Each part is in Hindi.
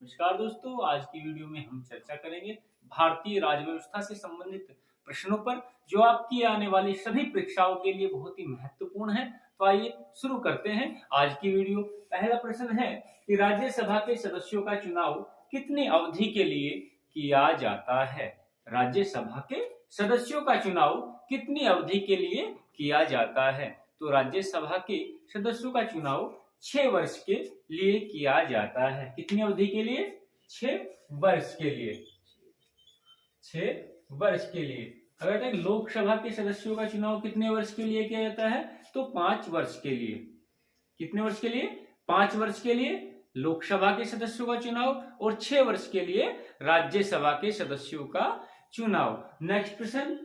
नमस्कार दोस्तों, आज की वीडियो में हम चर्चा करेंगे भारतीय राज्य व्यवस्था से संबंधित प्रश्नों पर, जो आपकी आने वाली सभी परीक्षाओं के लिए बहुत ही महत्वपूर्ण है। तो आइए शुरू करते हैं आज की वीडियो। पहला प्रश्न है कि राज्यसभा के सदस्यों का चुनाव कितनी अवधि के लिए किया जाता है? राज्यसभा के सदस्यों का चुनाव कितनी अवधि के लिए किया जाता है? तो राज्यसभा के सदस्यों का चुनाव 6 वर्ष के लिए किया जाता है। कितनी अवधि के लिए? 6 वर्ष के लिए। 6 वर्ष के लिए। अगर लोकसभा के सदस्यों का चुनाव कितने वर्ष के लिए किया जाता है? तो 5 वर्ष के लिए। कितने वर्ष के लिए? 5 वर्ष के लिए लोकसभा के सदस्यों का चुनाव और 6 वर्ष के लिए राज्यसभा के सदस्यों का चुनाव। नेक्स्ट प्रश्न,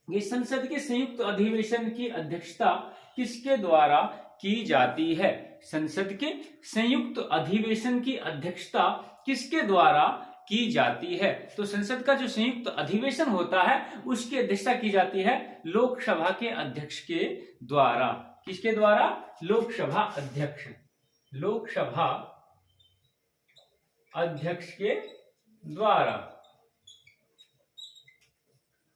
ये संसद के संयुक्त अधिवेशन की अध्यक्षता किसके द्वारा की जाती है? संसद के संयुक्त अधिवेशन की अध्यक्षता किसके द्वारा की जाती है? तो संसद का जो संयुक्त अधिवेशन होता है उसकी अध्यक्षता की जाती है लोकसभा के अध्यक्ष के द्वारा। किसके द्वारा? लोकसभा अध्यक्ष। लोकसभा अध्यक्ष के द्वारा।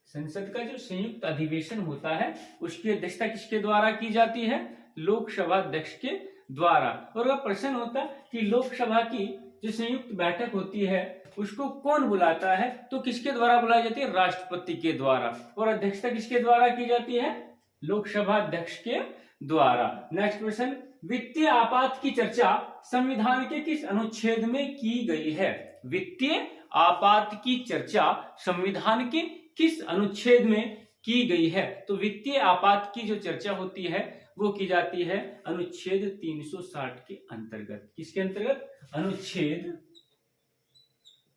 संसद का जो संयुक्त अधिवेशन होता है उसकी अध्यक्षता किसके द्वारा की जाती है? लोकसभा अध्यक्ष के द्वारा। और अगर प्रश्न होता कि लोकसभा की जो संयुक्त बैठक होती है उसको कौन बुलाता है, तो किसके द्वारा बुलाई जाती है? राष्ट्रपति के द्वारा। और अध्यक्षता किसके द्वारा की जाती है? लोकसभा अध्यक्ष के द्वारा। नेक्स्ट क्वेश्चन, वित्तीय आपात की चर्चा संविधान के किस अनुच्छेद में की गई है? वित्तीय आपात की चर्चा संविधान के किस अनुच्छेद में की गई है? तो वित्तीय आपात की जो चर्चा होती है वो की जाती है अनुच्छेद 360 के अंतर्गत। किसके अंतर्गत? अनुच्छेद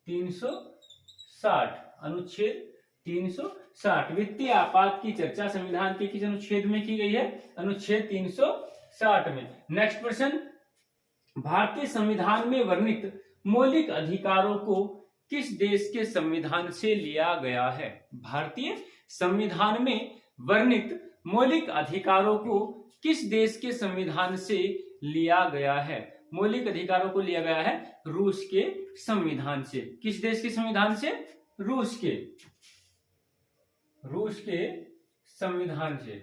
360। अनुच्छेद 360 वित्तीय आपात की चर्चा संविधान के किस अनुच्छेद में की गई है? अनुच्छेद 360 में। नेक्स्ट प्रश्न, भारतीय संविधान में वर्णित मौलिक अधिकारों को किस देश के संविधान से लिया गया है? भारतीय संविधान में वर्णित मौलिक अधिकारों को किस देश के संविधान से लिया गया है? मौलिक अधिकारों को लिया गया है रूस के संविधान से। किस देश के संविधान से? रूस के संविधान से।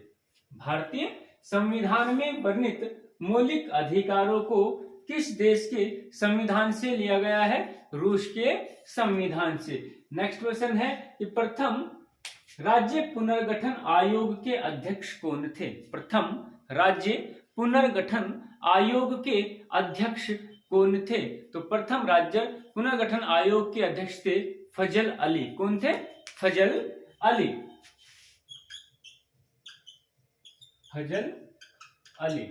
भारतीय संविधान में वर्णित मौलिक अधिकारों को किस देश के संविधान से लिया गया है? रूस के संविधान से। नेक्स्ट क्वेश्चन है कि प्रथम राज्य पुनर्गठन आयोग के अध्यक्ष कौन थे? प्रथम राज्य पुनर्गठन आयोग के अध्यक्ष कौन थे? तो प्रथम राज्य पुनर्गठन आयोग के अध्यक्ष थे फजल अली। कौन थे? फजल अली। फजल अली।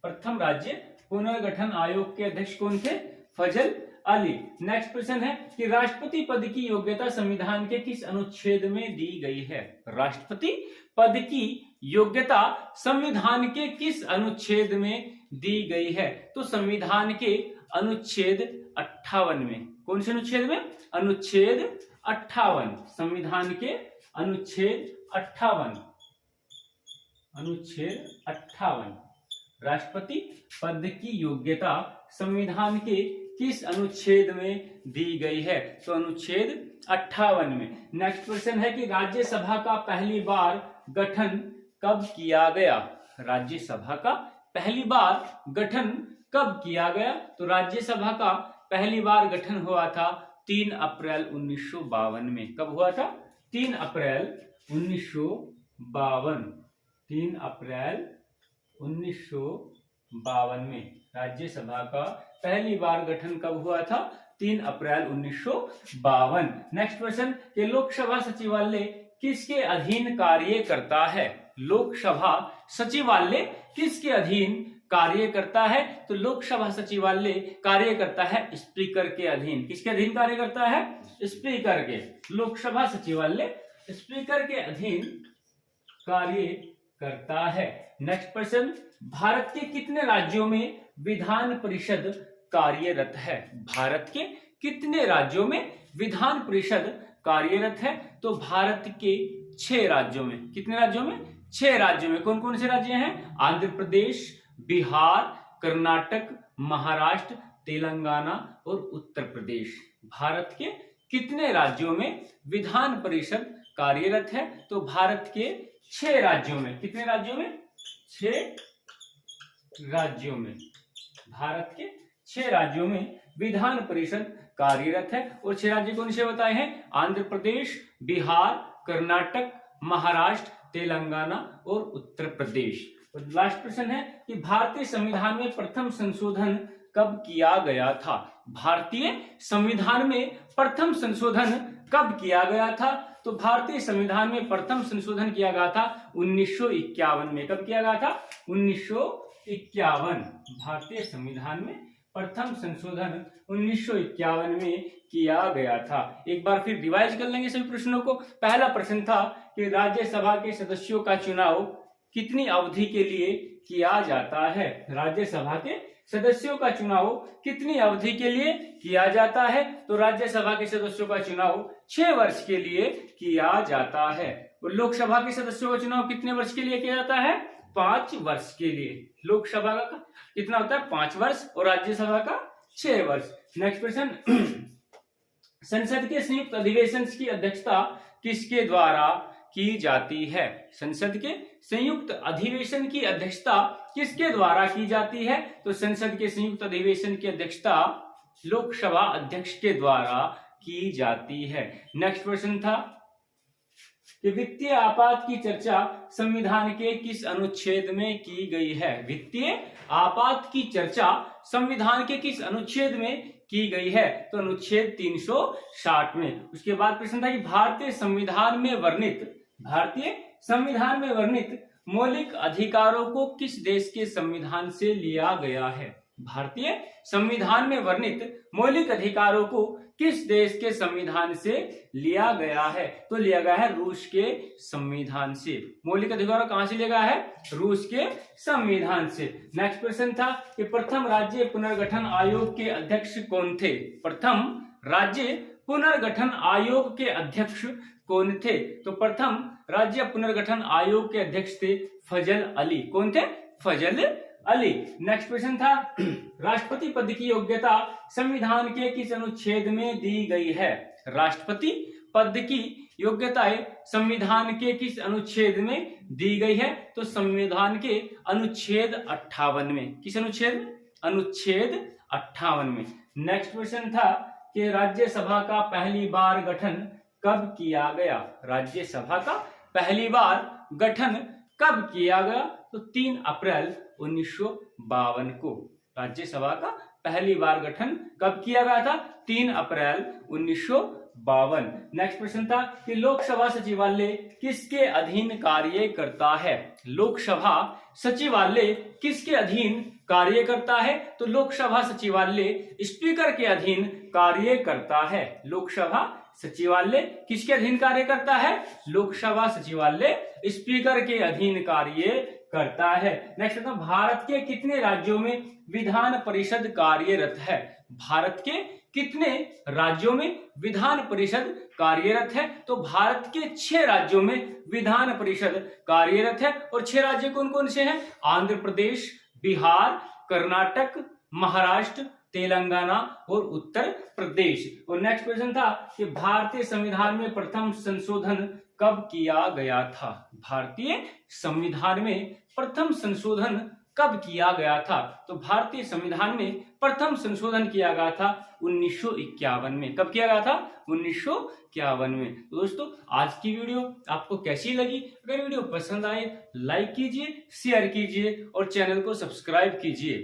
प्रथम राज्य पुनर्गठन आयोग के अध्यक्ष कौन थे? फजल अली। नेक्स्ट प्रश्न है कि राष्ट्रपति पद की योग्यता संविधान के किस अनुच्छेद में दी गई है? राष्ट्रपति पद की योग्यता संविधान के किस अनुच्छेद में दी गई है? तो संविधान के अनुच्छेद 58 में। कौन से अनुच्छेद में? अनुच्छेद 58। संविधान के अनुच्छेद 58। अनुच्छेद 58 राष्ट्रपति पद की योग्यता संविधान के किस अनुच्छेद में दी गई है? तो अनुच्छेद 58 में। नेक्स्ट क्वेश्चन है कि राज्यसभा का पहली बार गठन कब किया गया? राज्यसभा का पहली बार गठन कब किया गया? तो राज्यसभा का पहली बार गठन हुआ था 3 अप्रैल 1952 में। कब हुआ था? 3 अप्रैल 1952। 3 अप्रैल 1952 में राज्यसभा का पहली बार गठन कब हुआ था? 3 अप्रैल 1952। नेक्स्ट क्वेश्चन, कि लोकसभा सचिवालय किसके अधीन कार्य करता है? लोकसभा सचिवालय किसके अधीन कार्य करता है? तो लोकसभा सचिवालय कार्य करता है स्पीकर के अधीन। किसके अधीन कार्य करता है? स्पीकर के। लोकसभा सचिवालय स्पीकर के अधीन कार्य करता है। नेक्स्ट प्रश्न, भारत के कितने राज्यों में विधान परिषद कार्यरत है? भारत के कितने राज्यों में विधान परिषद कार्यरत है? तो भारत के 6 राज्यों में। कितने राज्यों में? 6 राज्यों में। कौन कौन से राज्य हैं? आंध्र प्रदेश, बिहार, कर्नाटक, महाराष्ट्र, तेलंगाना और उत्तर प्रदेश। भारत के कितने राज्यों में विधान परिषद कार्यरत है? तो भारत के 6 राज्यों में। कितने राज्यों में? 6 राज्यों में। भारत के 6 राज्यों में विधान परिषद कार्यरत है। और 6 राज्य कौन से बताए हैं? आंध्र प्रदेश, बिहार, कर्नाटक, महाराष्ट्र, तेलंगाना और उत्तर प्रदेश। और लास्ट प्रश्न है कि भारतीय संविधान में प्रथम संशोधन कब किया गया था? भारतीय संविधान में प्रथम संशोधन कब किया गया था? तो भारतीय संविधान में प्रथम संशोधन किया गया था 1951 में। कब किया गया था? 1951। भारतीय संविधान में प्रथम संशोधन 1951 में किया गया था। एक बार फिर रिवाइज कर लेंगे सभी प्रश्नों को। पहला प्रश्न था कि राज्यसभा के सदस्यों का चुनाव कितनी अवधि के लिए किया जाता है? राज्यसभा के सदस्यों का चुनाव कितनी अवधि के लिए किया जाता है? तो राज्यसभा के सदस्यों का चुनाव 6 वर्ष के लिए किया जाता है। और लोकसभा के सदस्यों का चुनाव कितने वर्ष के लिए किया जाता है? 5 वर्ष के लिए। लोकसभा का कितना होता है? 5 वर्ष और राज्यसभा का 6 वर्ष। नेक्स्ट प्रश्न, संसद के संयुक्त अधिवेशन की अध्यक्षता किसके द्वारा की जाती है? संसद के संयुक्त अधिवेशन की अध्यक्षता किसके द्वारा की जाती है? तो संसद के संयुक्त अधिवेशन की अध्यक्षता लोकसभा अध्यक्ष के द्वारा की जाती है। नेक्स्ट प्रश्न था कि वित्तीय आपात की चर्चा संविधान के किस अनुच्छेद में की गई है? वित्तीय आपात की चर्चा संविधान के किस अनुच्छेद में की गई है? तो अनुच्छेद 360 में। उसके बाद प्रश्न था कि भारतीय संविधान में वर्णित मौलिक अधिकारों को किस देश के संविधान से लिया गया है? भारतीय संविधान में वर्णित मौलिक अधिकारों को किस देश के संविधान से लिया गया है? तो लिया गया है रूस के संविधान से। मौलिक अधिकारों कहां से लिया गया है? रूस के संविधान से। नेक्स्ट प्रश्न था कि प्रथम राज्य पुनर्गठन आयोग के अध्यक्ष कौन थे? प्रथम राज्य पुनर्गठन आयोग के अध्यक्ष कौन थे? तो प्रथम राज्य पुनर्गठन आयोग के अध्यक्ष थे फजल अली। कौन थे? फजल अली। नेक्स्ट प्रश्न था राष्ट्रपति पद की योग्यता संविधान के किस अनुच्छेद में दी गई है? राष्ट्रपति पद की योग्यताएं संविधान के किस अनुच्छेद में दी गई है? तो संविधान के अनुच्छेद 58 में। किस अनुच्छेद? अनुच्छेद 58 में। नेक्स्ट प्रश्न था कि राज्यसभा का पहली बार गठन कब किया गया? राज्यसभा का पहली बार गठन कब किया गया? तो 3 अप्रैल 1952 को राज्यसभा का पहली बार गठन कब किया गया था? 3 अप्रैल 1952। नेक्स्ट प्रश्न था कि लोकसभा सचिवालय किसके अधीन कार्य करता है? लोकसभा सचिवालय किसके अधीन कार्य करता है? तो लोकसभा सचिवालय स्पीकर के अधीन कार्य करता है। लोकसभा सचिवालय किसके अधीन कार्य करता है? लोकसभा सचिवालय स्पीकर के अधीन कार्य करता है। नेक्स्ट है भारत के कितने राज्यों में विधान परिषद कार्यरत है? भारत के कितने राज्यों में विधान परिषद कार्यरत है? तो भारत के 6 राज्यों में विधान परिषद कार्यरत है। और 6 राज्य कौन कौन से हैं? आंध्र प्रदेश, बिहार, कर्नाटक, महाराष्ट्र, तेलंगाना और उत्तर प्रदेश। और नेक्स्ट क्वेश्चन था कि भारतीय संविधान में प्रथम संशोधन कब किया गया था? भारतीय संविधान में प्रथम संशोधन कब किया गया था? तो भारतीय संविधान में प्रथम संशोधन किया गया था 1951 में। कब किया गया था? 1951 में। तो दोस्तों आज की वीडियो आपको कैसी लगी? अगर वीडियो पसंद आए लाइक कीजिए, शेयर कीजिए और चैनल को सब्सक्राइब कीजिए।